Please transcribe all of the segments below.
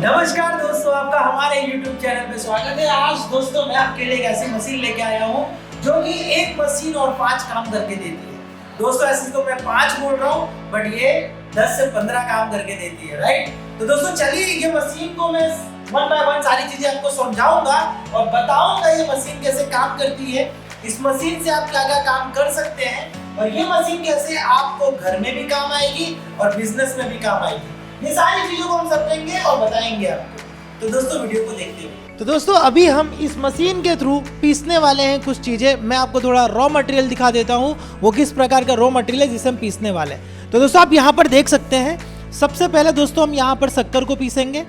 नमस्कार दोस्तों, आपका हमारे YouTube चैनल पे स्वागत है। आज दोस्तों मैं आपके लिए एक ऐसी मशीन लेके आया हूँ जो कि एक मशीन और 5 काम करके देती है। दोस्तों ऐसे तो मैं 5 बोल रहा हूँ बट ये 10 से 15 काम करके देती है, राइट। तो दोस्तों चलिए ये मशीन को मैं वन बाय वन सारी चीजें आपको समझाऊंगा और बताऊंगा ये मशीन कैसे काम करती है, इस मशीन से आप क्या क्या काम कर सकते हैं और ये मशीन कैसे आपको घर में भी काम आएगी और बिजनेस में भी काम आएगी। ये सारी चीजों को हम समझेंगे और बताएंगे आपको। तो दोस्तों वीडियो को देखते हैं। तो दोस्तों अभी हम इस मशीन के थ्रू पीसने वाले हैं कुछ चीज़ें। मैं आपको थोड़ा रॉ मटेरियल दिखा देता हूँ, वो किस प्रकार का रॉ मटेरियल है जिसे हम पीसने वाले हैं। तो दोस्तों आप यहाँ पर देख सकते हैं, सबसे पहले दोस्तों हम यहाँ पर शक्कर को पीसेंगे।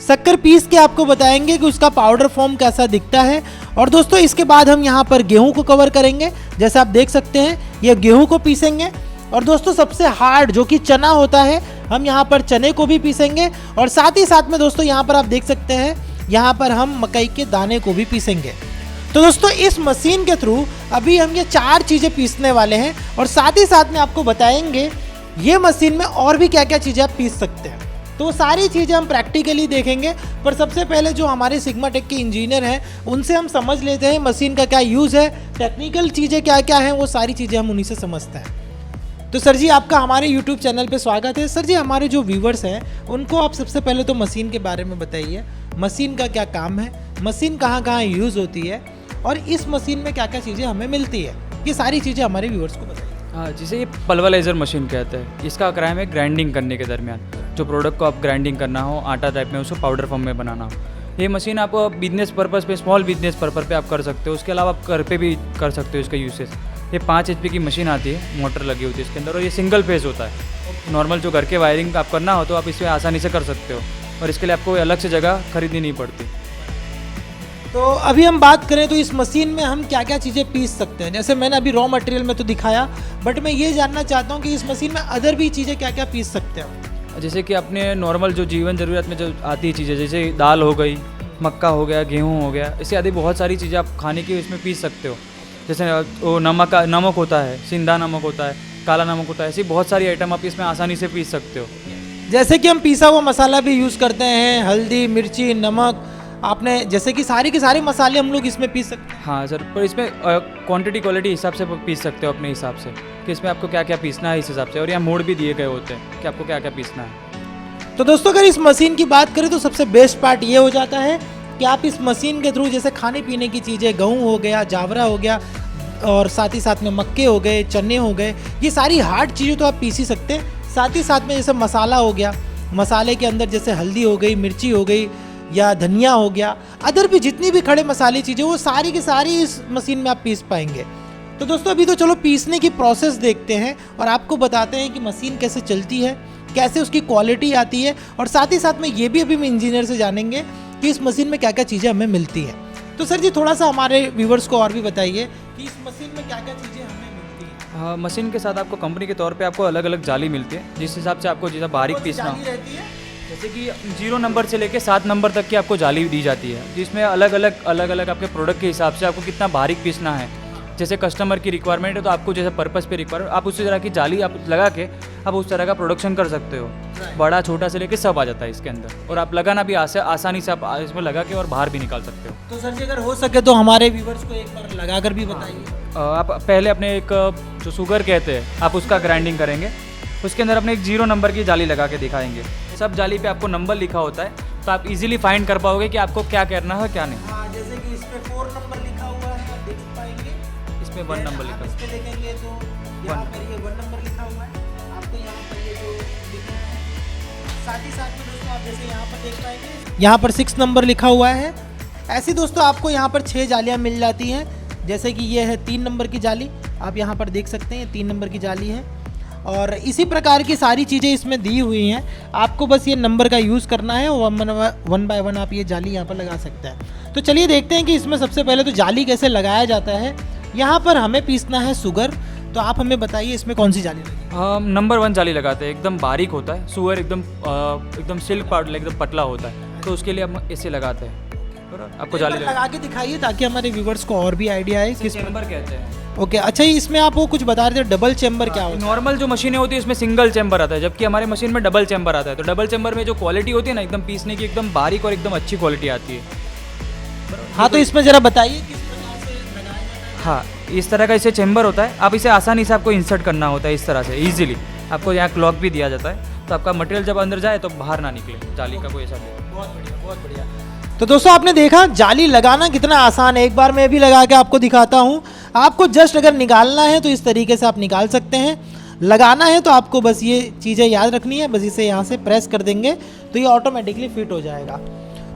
शक्कर पीस के आपको बताएंगे कि उसका पाउडर फॉर्म कैसा दिखता है। और दोस्तों इसके बाद हम यहाँ पर गेहूँ को कवर करेंगे। जैसे आप देख सकते हैं ये गेहूँ को पीसेंगे। और दोस्तों सबसे हार्ड जो कि चना होता है, हम यहाँ पर चने को भी पीसेंगे। और साथ ही साथ में दोस्तों यहाँ पर आप देख सकते हैं, यहाँ पर हम मकई के दाने को भी पीसेंगे। तो दोस्तों इस मशीन के थ्रू अभी हम ये 4 चीज़ें पीसने वाले हैं और साथ ही साथ में आपको बताएंगे ये मशीन में और भी क्या क्या चीज़ें आप पीस सकते हैं। तो सारी चीज़ें हम प्रैक्टिकली देखेंगे। पर सबसे पहले जो हमारे सिग्मा टेक के इंजीनियर हैं उनसे हम समझ लेते हैं मशीन का क्या यूज़ है, टेक्निकल चीज़ें क्या क्या हैं, वो सारी चीज़ें हम उन्हीं से समझते हैं। तो सर जी आपका हमारे YouTube चैनल पे स्वागत है। सर जी हमारे जो व्यूवर्स हैं उनको आप सबसे पहले तो मशीन के बारे में बताइए, मशीन का क्या काम है, मशीन कहाँ कहाँ यूज़ होती है और इस मशीन में क्या क्या चीज़ें हमें मिलती है, ये सारी चीज़ें हमारे व्यूवर्स को बताइए। हाँ, जिसे ये पल्वराइजर मशीन कहते हैं। इसका काम है ग्राइंडिंग करने के दरमियान जो प्रोडक्ट को आप ग्राइंडिंग करना हो, आटा टाइप में उसको पाउडर फॉर्म में बनाना हो। ये मशीन आप बिजनेस पर्पज़ पे, स्मॉल बिजनेस पर्पज़ पे आप कर सकते हो। उसके अलावा आप घर पे भी कर सकते हो इसका यूसेज। ये 5 HP की मशीन आती है, मोटर लगी होती है इसके अंदर और ये सिंगल फेज होता है। नॉर्मल जो घर के वायरिंग आप करना हो तो आप इसमें आसानी से कर सकते हो और इसके लिए आपको अलग से जगह खरीदनी नहीं पड़ती। तो अभी हम बात करें तो इस मशीन में हम क्या क्या चीज़ें पीस सकते हैं। जैसे मैंने अभी रॉ मटेरियल में तो दिखाया, बट मैं ये जानना चाहता हूँ कि इस मशीन में अदर भी चीज़ें क्या क्या पीस सकते हैं। जैसे कि अपने नॉर्मल जो जीवन ज़रूरत में जो आती है चीज़ें, जैसे दाल हो गई, मक्का हो गया, गेहूँ हो गया, इससे आदि बहुत सारी चीज़ें आप खाने की इसमें पीस सकते हो। जैसे वो नमक होता है, सिंधा नमक होता है, काला नमक होता है, ऐसी बहुत सारी आइटम आप इसमें आसानी से पीस सकते हो। जैसे कि हम पीसा हुआ मसाला भी यूज़ करते हैं, हल्दी, मिर्ची, नमक, आपने जैसे कि सारी के सारे मसाले हम लोग इसमें पीस सकते हैं। हाँ सर, पर इसमें क्वांटिटी क्वालिटी हिसाब से पीस सकते हो अपने हिसाब से कि इसमें आपको क्या क्या पीसना है इस हिसाब से। और यहाँ मोड़ भी दिए गए होते हैं कि आपको क्या क्या पीसना है। तो दोस्तों अगर इस मशीन की बात करें तो सबसे बेस्ट पार्ट ये हो जाता है कि आप इस मशीन के थ्रू जैसे खाने पीने की चीज़ें, गेहूँ हो गया, जावरा हो गया और साथ ही साथ में मक्के हो गए, चने हो गए, ये सारी हार्ड चीज़ें तो आप पीस ही सकते हैं। साथ ही साथ में जैसे मसाला हो गया, मसाले के अंदर जैसे हल्दी हो गई, मिर्ची हो गई या धनिया हो गया, अदर भी जितनी भी खड़े मसाले चीज़ें वो सारी की सारी इस मशीन में आप पीस पाएंगे। तो दोस्तों अभी तो चलो पीसने की प्रोसेस देखते हैं और आपको बताते हैं कि मशीन कैसे चलती है, कैसे उसकी क्वालिटी आती है और साथ ही साथ में ये भी अभी हम इंजीनियर से जानेंगे कि इस मशीन में क्या क्या चीज़ें हमें मिलती हैं। तो सर जी थोड़ा सा हमारे व्यूवर्स को और भी बताइए कि इस मशीन में क्या क्या चीज़ें हमें मिलती हैं। हाँ, मशीन के साथ आपको कंपनी के तौर पे आपको अलग अलग जाली मिलती है, जिस हिसाब से आपको जैसा बारीक पीसना हो। रहती है जैसे कि 0 नंबर से लेके 7 नंबर तक की आपको जाली दी जाती है, जिसमें अलग अलग आपके प्रोडक्ट के हिसाब से आपको कितना बारीक पीसना है। जैसे कस्टमर की रिक्वायरमेंट है तो आपको जैसे पर्पस पे रिक्वायरमेंट, आप उसी तरह की जाली आप लगा के आप उस तरह का प्रोडक्शन कर सकते हो। बड़ा छोटा से लेके सब आ जाता है इसके अंदर और आप लगाना भी आसानी से आप इसमें लगा के और बाहर भी निकाल सकते हो। तो सर जी अगर हो सके तो हमारे व्यूवर्स को एक बार लगा कर भी बताइए। आप पहले अपने एक जो शुगर कहते हैं आप उसका ग्राइंडिंग करेंगे, उसके अंदर अपने एक 0 नंबर की जाली लगा के दिखाएंगे। सब जाली पे आपको नंबर लिखा होता है तो आप इजीली फाइंड कर पाओगे कि आपको क्या करना है क्या नहीं। हाँ, जैसे कि इस पे 4 नंबर लिखा हुआ है, आप देख पाएंगे। इसमें 1 नंबर लिखा है। इस पे देखेंगे तो यहाँ पर ये 1 नंबर लिखा हुआ है, आपको यहाँ पर ये जो लिखना है। साथ ही साथ में दोस्तों आप जैसे यहाँ पर देख पाएंगे, यहाँ पर 6 नंबर लिखा हुआ है। ऐसे दोस्तों आपको यहाँ पर 6 जालियाँ मिल जाती हैं। जैसे कि ये है 3 नंबर की जाली, आप यहाँ पर देख सकते हैं 3 नंबर की जाली है। और इसी प्रकार की सारी चीज़ें इसमें दी हुई हैं, आपको बस ये नंबर का यूज़ करना है और 1 बाय 1 आप ये जाली यहाँ पर लगा सकते हैं। तो चलिए देखते हैं कि इसमें सबसे पहले तो जाली कैसे लगाया जाता है। यहाँ पर हमें पीसना है शुगर, तो आप हमें बताइए इसमें कौन सी जाली लगेगी। नंबर 1 जाली लगाते हैं, एकदम बारीक होता है। शुगर एकदम सिल्क पाउडर एकदम पतला होता है, तो उसके लिए हम इसे लगाते हैं। आपको जाली लगा के दिखाइए ताकि हमारे व्यूवर्स को और भी आइडिया आए। किस नंबर कहते हैं ओके अच्छा, इसमें आप वो कुछ बता रहे थे डबल चेम्बर क्या होता है? नॉर्मल जो मशीनें होती है उसमें सिंगल चैम्बर आता है, जबकि हमारे मशीन में डबल चैम्बर आता है। तो डबल चैम्बर में जो क्वालिटी होती है ना, एकदम पीसने की एकदम बारीक और एकदम अच्छी क्वालिटी आती है। हाँ तो इसमें ज़रा बताइए किस प्रकार से लगाया जाता है। हाँ, इस तरह का इसे चैम्बर होता है। आप इसे आसानी से आपको इंसर्ट करना होता है इस तरह से ईजिली। आपको यहाँ क्लॉक भी दिया जाता है, तो आपका मटेरियल जब अंदर जाए तो बाहर ना निकले, जाली का कोई ऐसा नहीं। बहुत बढ़िया, बहुत बढ़िया। तो दोस्तों आपने देखा जाली लगाना कितना आसान है। एक बार मैं भी लगा के आपको दिखाता हूँ। आपको जस्ट अगर निकालना है तो इस तरीके से आप निकाल सकते हैं, लगाना है तो आपको बस ये चीज़ें याद रखनी है, बस इसे यहाँ से प्रेस कर देंगे तो ये ऑटोमेटिकली फिट हो जाएगा।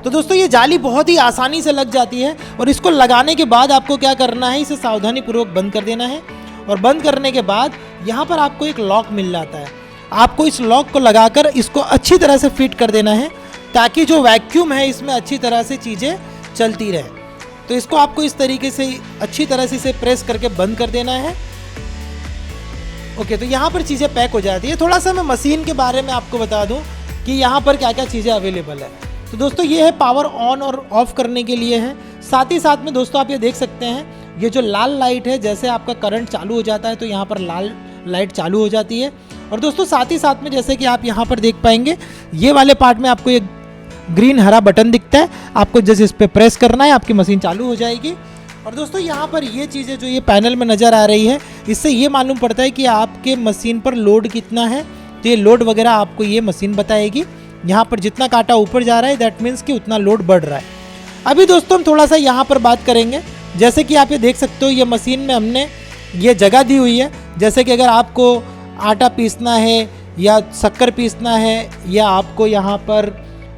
तो दोस्तों ये जाली बहुत ही आसानी से लग जाती है और इसको लगाने के बाद आपको क्या करना है, इसे सावधानीपूर्वक बंद कर देना है। और बंद करने के बाद यहाँ पर आपको एक लॉक मिल जाता है। आपको इस लॉक को लगाकर इसको अच्छी तरह से फिट कर देना है ताकि जो वैक्यूम है इसमें अच्छी तरह से चीज़ें चलती रहे। तो इसको आपको इस तरीके से अच्छी तरह से इसे प्रेस करके बंद कर देना है। ओके, तो यहाँ पर चीज़ें पैक हो जाती है। थोड़ा सा मैं मशीन के बारे में आपको बता दूँ कि यहाँ पर क्या क्या चीज़ें अवेलेबल है। तो दोस्तों ये है पावर ऑन और ऑफ करने के लिए है। साथ ही साथ में दोस्तों आप ये देख सकते हैं, ये जो लाल लाइट है, जैसे आपका करंट चालू हो जाता है तो यहाँ पर लाल लाइट चालू हो जाती है। और दोस्तों साथ ही साथ में जैसे कि आप यहाँ पर देख पाएंगे, ये वाले पार्ट में आपको एक ग्रीन हरा बटन दिखता है। आपको जैसे इस पर प्रेस करना है, आपकी मशीन चालू हो जाएगी। और दोस्तों यहाँ पर ये चीज़ें जो ये पैनल में नज़र आ रही है, इससे ये मालूम पड़ता है कि आपके मशीन पर लोड कितना है। तो ये लोड वगैरह आपको ये मशीन बताएगी। यहाँ पर जितना कांटा ऊपर जा रहा है दैट मीन्स कि उतना लोड बढ़ रहा है। अभी दोस्तों हम थोड़ा सा यहाँ पर बात करेंगे। जैसे कि आप ये देख सकते हो, ये मशीन में हमने ये जगह दी हुई है। जैसे कि अगर आपको आटा पीसना है या शक्कर पीसना है, या आपको यहाँ पर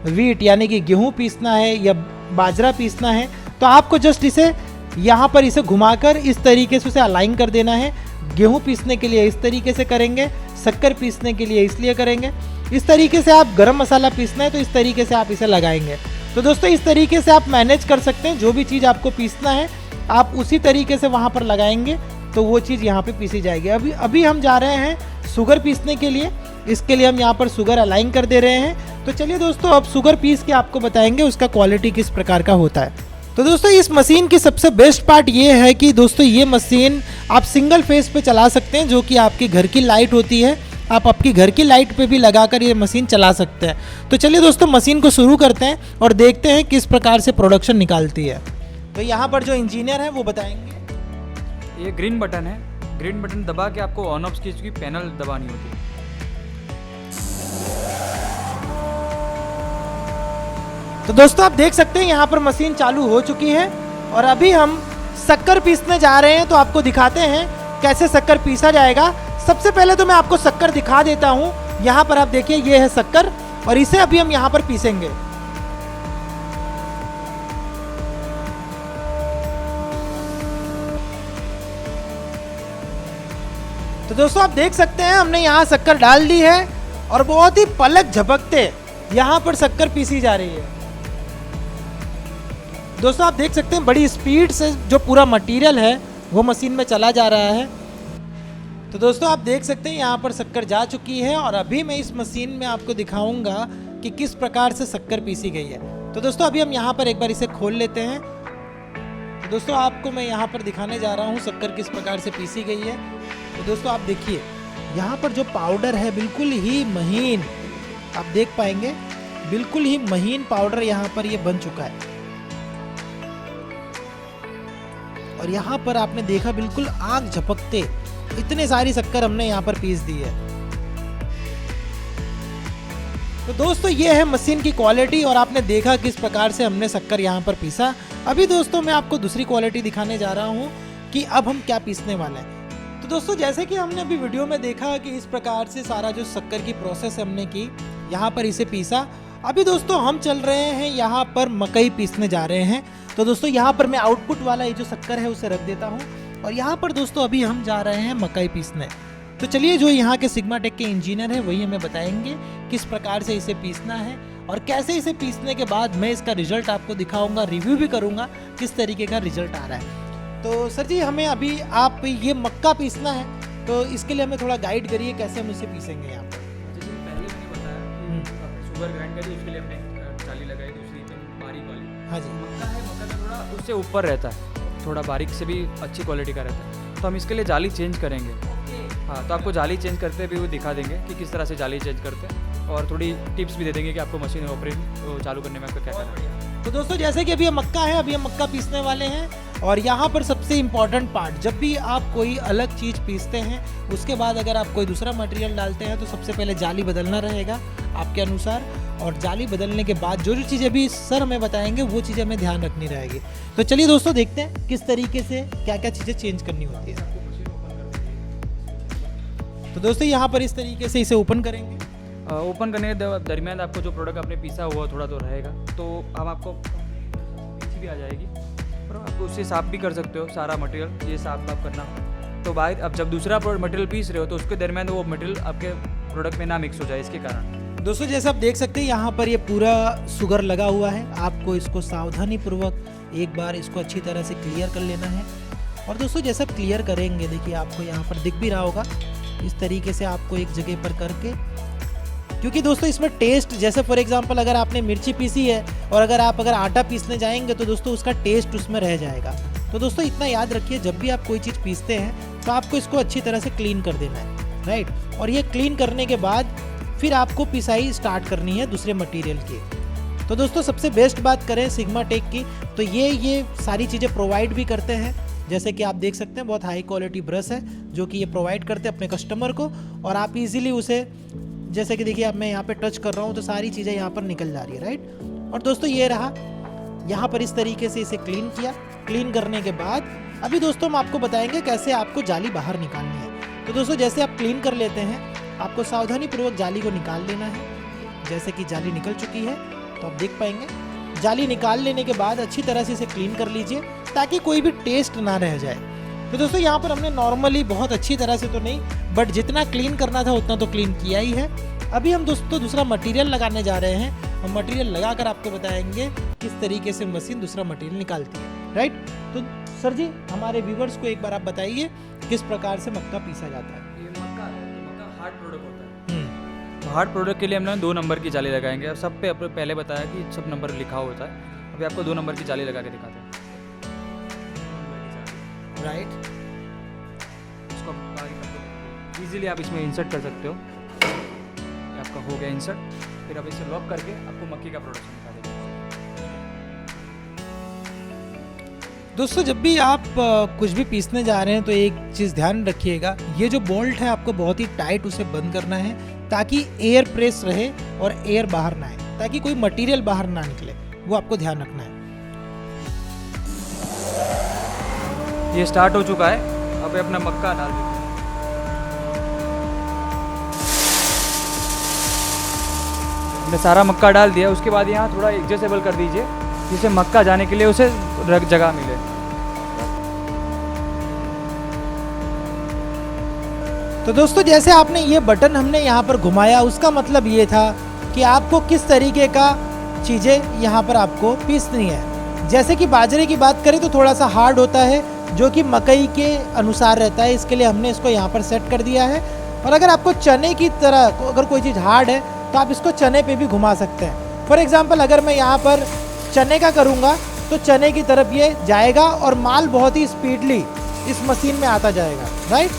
वीट यानी कि गेहूँ पीसना है या बाजरा पीसना है, तो आपको जस्ट इसे यहाँ पर इसे घुमाकर इस तरीके से उसे अलाइन कर देना है। गेहूँ पीसने के लिए इस तरीके से करेंगे, शक्कर पीसने के लिए इसलिए करेंगे। इस तरीके से आप गरम मसाला पीसना है तो इस तरीके से आप इसे लगाएंगे। तो दोस्तों इस तरीके से आप मैनेज कर सकते हैं। जो भी चीज़ आपको पीसना है आप उसी तरीके से वहाँ पर लगाएंगे तो वो चीज़ यहाँ पे पीसी जाएगी। अभी हम जा रहे हैं शुगर पीसने के लिए। इसके लिए हम यहाँ पर शुगर अलाइन कर दे रहे हैं। तो चलिए दोस्तों अब शुगर पीस के आपको बताएंगे उसका क्वालिटी किस प्रकार का होता है। तो दोस्तों इस मशीन की सबसे बेस्ट पार्ट ये है कि दोस्तों ये मशीन आप सिंगल फेस पे चला सकते हैं, जो कि आपकी घर की लाइट होती है। आप आपकी घर की लाइट पे भी लगाकर ये मशीन चला सकते हैं। तो चलिए दोस्तों मशीन को शुरू करते हैं और देखते हैं किस प्रकार से प्रोडक्शन निकालती है। तो यहाँ पर जो इंजीनियर है वो बताएंगे। ये ग्रीन बटन है, ग्रीन बटन दबा के आपको ऑन ऑफ की पैनल दबानी होती है। तो दोस्तों आप देख सकते हैं यहाँ पर मशीन चालू हो चुकी है और अभी हम शक्कर पीसने जा रहे हैं। तो आपको दिखाते हैं कैसे शक्कर पीसा जाएगा। सबसे पहले तो मैं आपको शक्कर दिखा देता हूँ। यहाँ पर आप देखिए ये है शक्कर और इसे अभी हम यहाँ पर पीसेंगे। तो दोस्तों आप देख सकते हैं हमने यहाँ शक्कर डाल दी है और बहुत ही पलक झपकते यहाँ पर शक्कर पीसी जा रही है। दोस्तों आप देख सकते हैं बड़ी स्पीड से जो पूरा मटेरियल है वो मशीन में चला जा रहा है। तो दोस्तों आप देख सकते हैं यहाँ पर शक्कर जा चुकी है और अभी मैं इस मशीन में आपको दिखाऊंगा कि किस प्रकार से शक्कर पीसी गई है। तो दोस्तों अभी हम यहाँ पर एक बार इसे खोल लेते हैं। तो दोस्तों आपको मैं यहाँ पर दिखाने जा रहा हूँ शक्कर किस प्रकार से पीसी गई है। तो दोस्तों आप देखिए यहाँ पर जो पाउडर है बिल्कुल ही महीन, आप देख पाएंगे बिल्कुल ही महीन पाउडर यहाँ पर ये बन चुका है। और यहाँ पर आपने देखा बिल्कुल आग झपकते इतने सारी शक्कर हमने यहाँ पर पीस दी है। तो दोस्तों ये है मशीन की क्वालिटी और आपने देखा किस प्रकार से हमने शक्कर यहाँ पर पीसा। अभी दोस्तों मैं आपको दूसरी क्वालिटी दिखाने जा रहा हूँ कि अब हम क्या पीसने वाले हैं। तो दोस्तों जैसे कि हमने अभी वीडियो में देखा कि इस प्रकार से सारा जो शक्कर की प्रोसेस हमने की, यहाँ पर इसे पीसा। अभी दोस्तों हम चल रहे हैं यहाँ पर मकई पीसने जा रहे हैं। तो दोस्तों यहाँ पर मैं आउटपुट वाला ये जो शक्कर है उसे रख देता हूँ और यहाँ पर दोस्तों अभी हम जा रहे हैं मकई पीसने। तो चलिए जो यहाँ के सिग्मा टेक के इंजीनियर है वही हमें बताएंगे किस प्रकार से इसे पीसना है और कैसे इसे पीसने के बाद मैं इसका रिजल्ट आपको दिखाऊंगा, रिव्यू भी करूंगा किस तरीके का रिजल्ट आ रहा है। तो सर जी हमें अभी आप ये मक्का पीसना है तो इसके लिए हमें थोड़ा गाइड करिए कैसे हम इसे पीसेंगे यहाँ पर। जैसे पहले मैंने बताया कि शुगर ग्राइंड करी, उसके लिए हमने चाली लगाई, दूसरी एकदम बारीक वाली। हाँ जी। मक्का है, मक्का का थोड़ा उससे ऊपर रहता है, थोड़ा बारीक से भी अच्छी क्वालिटी का रहता है। तो हम इसके लिए जाली चेंज करेंगे। हाँ, तो आपको जाली चेंज करते भी वो दिखा देंगे कि किस तरह से जाली चेंज करते हैं, और थोड़ी टिप्स भी दे देंगे कि आपको मशीन ऑपरेट चालू करने में आपको क्या करना है। तो दोस्तों जैसे कि अभी ये मक्का है, अभी हम मक्का पीसने वाले हैं, और यहाँ पर सबसे इम्पॉर्टेंट पार्ट, जब भी आप कोई अलग चीज़ पीसते हैं उसके बाद अगर आप कोई दूसरा मटेरियल डालते हैं तो सबसे पहले जाली बदलना रहेगा आपके अनुसार, और जाली बदलने के बाद जो जो चीज़ें अभी सर हमें बताएंगे वो चीज़ें हमें ध्यान रखनी रहेगी। तो चलिए दोस्तों देखते हैं किस तरीके से क्या क्या चीज़ें चेंज करनी होती है। तो दोस्तों यहाँ पर इस तरीके से इसे ओपन करेंगे। ओपन करने के दरमियान आपको जो प्रोडक्ट आपने पीसा हुआ थोड़ा तो रहेगा, तो हम आपको पीछे भी आ जाएगी, और आप उससे साफ भी कर सकते हो सारा मटेरियल, ये साफ करना। तो बाद अब जब दूसरा मटेरियल पीस रहे हो तो उसके दरमियान वो मटेरियल आपके प्रोडक्ट में ना मिक्स हो जाए, इसके कारण। दोस्तों जैसे आप देख सकते हैं यहाँ पर ये पूरा शुगर लगा हुआ है, आपको इसको सावधानी पूर्वक एक बार इसको अच्छी तरह से क्लियर कर लेना है। और दोस्तों जैसे आप क्लियर करेंगे, देखिए आपको यहाँ पर दिख भी रहा होगा, इस तरीके से आपको एक जगह पर करके, क्योंकि दोस्तों इसमें टेस्ट, जैसे फॉर एग्जांपल अगर आपने मिर्ची पीसी है और अगर आटा पीसने जाएंगे तो दोस्तों उसका टेस्ट उसमें रह जाएगा। तो दोस्तों इतना याद रखिए, जब भी आप कोई चीज़ पीसते हैं तो आपको इसको अच्छी तरह से क्लीन कर देना है, राइट। और ये क्लीन करने के बाद फिर आपको पिसाई स्टार्ट करनी है दूसरे मटेरियल की। तो दोस्तों सबसे बेस्ट बात करें सिग्मा टेक की, तो ये सारी चीज़ें प्रोवाइड भी करते हैं। जैसे कि आप देख सकते हैं बहुत हाई क्वालिटी ब्रश है जो कि ये प्रोवाइड करते हैं अपने कस्टमर को, और आप इजीली उसे, जैसे कि देखिए अब मैं यहाँ पे टच कर रहा हूँ तो सारी चीज़ें यहाँ पर निकल जा रही है, राइट। और दोस्तों ये रहा, यहाँ पर इस तरीके से इसे क्लीन किया। क्लीन करने के बाद अभी दोस्तों हम आपको बताएंगे कैसे आपको जाली बाहर निकालनी है। तो दोस्तों जैसे आप क्लीन कर लेते हैं, आपको सावधानी पूर्वक जाली को निकाल लेना है। जैसे कि जाली निकल चुकी है तो आप देख पाएंगे। जाली निकाल लेने के बाद अच्छी तरह से इसे क्लीन कर लीजिए ताकि कोई भी टेस्ट ना रह जाए। तो दोस्तों यहाँ पर हमने नॉर्मली बहुत अच्छी तरह से तो नहीं, बट जितना क्लीन करना था उतना तो क्लीन किया ही है। अभी हम दोस्तों दूसरा मटेरियल लगाने जा रहे हैं, और मटेरियल लगाकर आपको बताएंगे किस तरीके से मशीन दूसरा मटेरियल निकालती है, राइट। तो सर जी हमारे व्यूवर्स को एक बार आप बताइए किस प्रकार से मक्का पीसा जाता है। ये मक्का हार्ड प्रोडक्ट होता है। हार्ड प्रोडक्ट के लिए हम 2 नंबर की जाली लगाएंगे, और सब पे आपने पहले बताया कि सब नंबर लिखा होता है। अभी आपको 2 नंबर की जाली लगा के दिखाते हैं, राइट। इसको इजीली आप इसमें इंसर्ट कर सकते हो। आपका हो गया इंसर्ट, फिर अब इसे लॉक करके आपको मक्की का प्रोडक्शन निकालेंगे। दोस्तों जब भी आप कुछ भी पीसने जा रहे हैं तो एक चीज़ ध्यान रखिएगा, ये जो बोल्ट है आपको बहुत ही टाइट उसे बंद करना है ताकि एयर प्रेस रहे और एयर बाहर ना आए, ताकि कोई मटेरियल बाहर ना निकले, वो आपको ध्यान रखना है। ये स्टार्ट हो चुका है, अब अपना मक्का डाल देते हैं। हमने सारा मक्का डाल दिया, उसके बाद यहाँ थोड़ा एडजस्टेबल कर दीजिए जिससे मक्का जाने के लिए उसे जगह मिले। तो दोस्तों जैसे आपने ये बटन हमने यहाँ पर घुमाया, उसका मतलब ये था कि आपको किस तरीके का चीज़ें यहाँ पर आपको पीसनी है। जैसे कि बाजरे की बात करें तो थोड़ा सा हार्ड होता है, जो कि मकई के अनुसार रहता है, इसके लिए हमने इसको यहाँ पर सेट कर दिया है। और अगर आपको चने की तरह अगर कोई चीज़ हार्ड है तो आप इसको चने पे भी घुमा सकते हैं। फॉर एग्जांपल अगर मैं यहाँ पर चने का करूँगा तो चने की तरफ ये जाएगा और माल बहुत ही स्पीडली इस मशीन में आता जाएगा, राइट।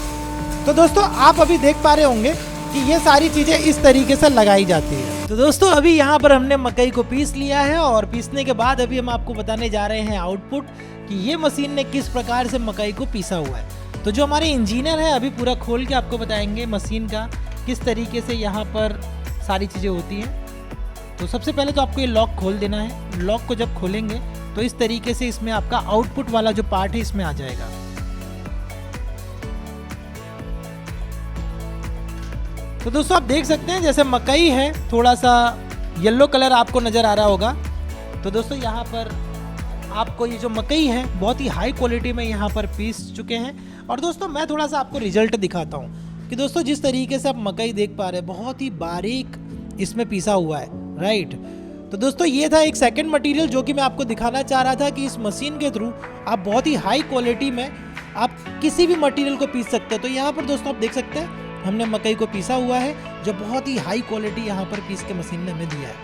तो दोस्तों आप अभी देख पा रहे होंगे कि ये सारी चीज़ें इस तरीके से लगाई जाती है। तो दोस्तों अभी यहाँ पर हमने मकई को पीस लिया है, और पीसने के बाद अभी हम आपको बताने जा रहे हैं आउटपुट कि ये मशीन ने किस प्रकार से मकई को पीसा हुआ है। तो जो हमारे इंजीनियर है अभी पूरा खोल के आपको बताएंगे मशीन का किस तरीके से यहाँ पर सारी चीज़ें होती हैं। तो सबसे पहले तो आपको ये लॉक खोल देना है। लॉक को जब खोलेंगे तो इस तरीके से इसमें आपका आउटपुट वाला जो पार्ट है इसमें आ जाएगा। तो दोस्तों आप देख सकते हैं जैसे मकई है, थोड़ा सा येलो कलर आपको नज़र आ रहा होगा। तो दोस्तों यहाँ पर आपको ये जो मकई है बहुत ही हाई क्वालिटी में यहाँ पर पीस चुके हैं। और दोस्तों मैं थोड़ा सा आपको रिजल्ट दिखाता हूँ कि दोस्तों जिस तरीके से आप मकई देख पा रहे हैं बहुत ही बारीक इसमें पीसा हुआ है, राइट। तो दोस्तों ये था एक सेकंड मटेरियल जो कि मैं आपको दिखाना चाह रहा था कि इस मशीन के थ्रू आप बहुत ही हाई क्वालिटी में आप किसी भी मटेरियल को पीस सकते हैं। तो यहाँ पर दोस्तों आप देख सकते हैं हमने मकई को पीसा हुआ है जो बहुत ही हाई क्वालिटी यहाँ पर पीस के मशीन ने हमें दिया है।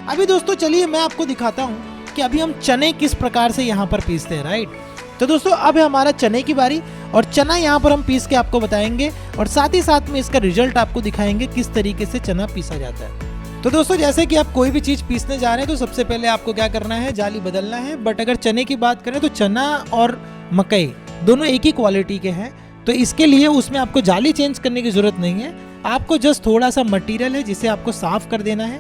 अभी दोस्तों चलिए मैं आपको दिखाता हूँ कि अभी हम चने किस प्रकार से यहाँ पर पीसते हैं, राइट। तो दोस्तों अब है हमारा चने की बारी, और चना यहाँ पर हम पीस के आपको बताएंगे और साथ ही साथ में इसका रिजल्ट आपको दिखाएंगे किस तरीके से चना पीसा जाता है। तो दोस्तों जैसे कि आप कोई भी चीज़ पीसने जा रहे हैं तो सबसे पहले आपको क्या करना है, जाली बदलना है। बट अगर चने की बात करें तो चना और मकई दोनों एक ही क्वालिटी के हैं, तो इसके लिए उसमें आपको जाली चेंज करने की ज़रूरत नहीं है। आपको जस्ट थोड़ा सा मटेरियल है जिसे आपको साफ़ कर देना है।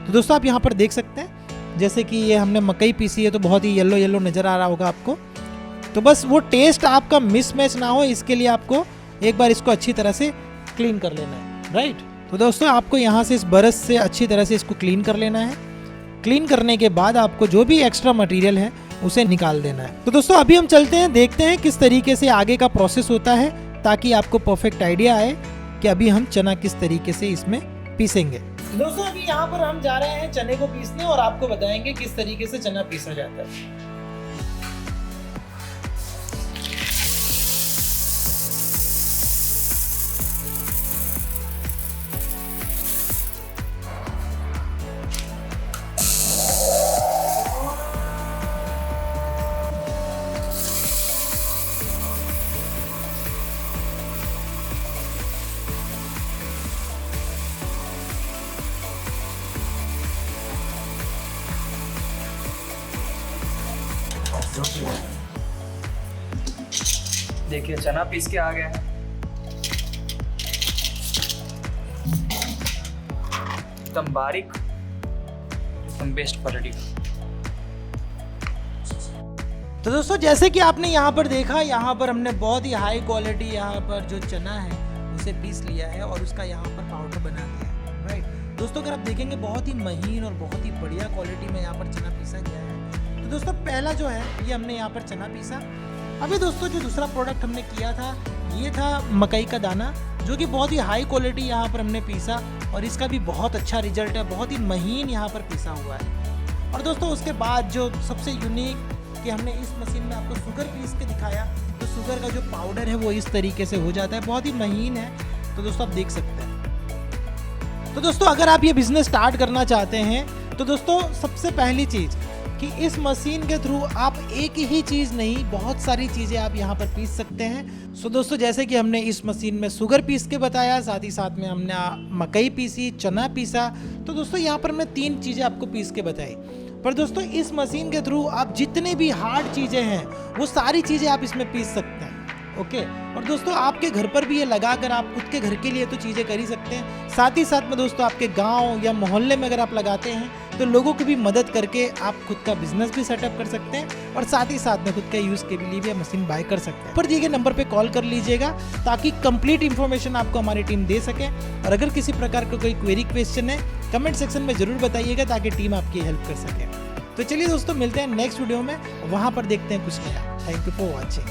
तो दोस्तों आप यहाँ पर देख सकते हैं जैसे कि ये हमने मकई पीसी है तो बहुत ही येलो येलो नज़र आ रहा होगा आपको। तो बस वो टेस्ट आपका मिसमैच ना हो इसके लिए आपको एक बार इसको अच्छी तरह से क्लीन कर लेना है, राइट। तो दोस्तों आपको यहाँ से इस ब्रश से अच्छी तरह से इसको क्लीन कर लेना है। क्लीन करने के बाद आपको जो भी एक्स्ट्रा मटेरियल है उसे निकाल देना है। तो दोस्तों अभी हम चलते हैं, देखते हैं किस तरीके से आगे का प्रोसेस होता है ताकि आपको परफेक्ट आइडिया आए कि अभी हम चना किस तरीके से इसमें पीसेंगे। दोस्तों अभी यहाँ पर हम जा रहे हैं चने को पीसने और आपको बताएंगे किस तरीके से चना पीसा जाता है। देखिए चना पीस के आ गया है, एकदम बारीक, एकदम बेस्ट क्वालिटी का। तो दोस्तों जैसे कि आपने यहाँ पर देखा, यहाँ पर हमने बहुत ही हाई क्वालिटी यहाँ पर जो चना है उसे पीस लिया है और उसका यहाँ पर पाउडर बना दिया है, राइट। दोस्तों अगर आप देखेंगे बहुत ही महीन और बहुत ही बढ़िया क्वालिटी में यहाँ पर चना पीसा गया है। तो दोस्तों पहला जो है ये हमने यहाँ पर चना पीसा। अभी दोस्तों जो दूसरा प्रोडक्ट हमने किया था ये था मकई का दाना, जो कि बहुत ही हाई क्वालिटी यहाँ पर हमने पीसा और इसका भी बहुत अच्छा रिजल्ट है, बहुत ही महीन यहाँ पर पीसा हुआ है। और दोस्तों उसके बाद जो सबसे यूनिक कि हमने इस मशीन में आपको शुगर पीस के दिखाया, तो शुगर का जो पाउडर है वो इस तरीके से हो जाता है, बहुत ही महीन है। तो दोस्तों आप देख सकते हैं। तो दोस्तों अगर आप ये बिजनेस स्टार्ट करना चाहते हैं तो दोस्तों सबसे पहली चीज़ कि इस मशीन के थ्रू आप एक ही चीज़ नहीं बहुत सारी चीज़ें आप यहाँ पर पीस सकते हैं। सो दोस्तों जैसे कि हमने इस मशीन में शुगर पीस के बताया, साथ ही साथ में हमने मकई पीसी, चना पीसा। तो दोस्तों यहाँ पर मैं 3 चीज़ें आपको पीस के बताई। पर दोस्तों इस मशीन के थ्रू आप जितने भी हार्ड चीज़ें हैं वो सारी चीज़ें आप इसमें पीस सकते हैं, ओके। और दोस्तों आपके घर पर भी ये लगा कर आप खुद के घर के लिए तो चीज़ें कर ही सकते हैं। साथ ही साथ में दोस्तों आपके गांव या मोहल्ले में अगर आप लगाते हैं तो लोगों की भी मदद करके आप खुद का बिजनेस भी सेटअप कर सकते हैं और साथ ही साथ में खुद का यूज़ के लिए भी मशीन बाय कर सकते हैं। पर दिए गए नंबर पे कॉल कर लीजिएगा ताकि कंप्लीट इन्फॉर्मेशन आपको हमारी टीम दे सके। और अगर किसी प्रकार का कोई क्वेरी क्वेश्चन है कमेंट सेक्शन में ज़रूर बताइएगा ताकि टीम आपकी हेल्प कर सके। तो चलिए दोस्तों मिलते हैं नेक्स्ट वीडियो में, वहाँ पर देखते हैं कुछ नया। Thank you for watching.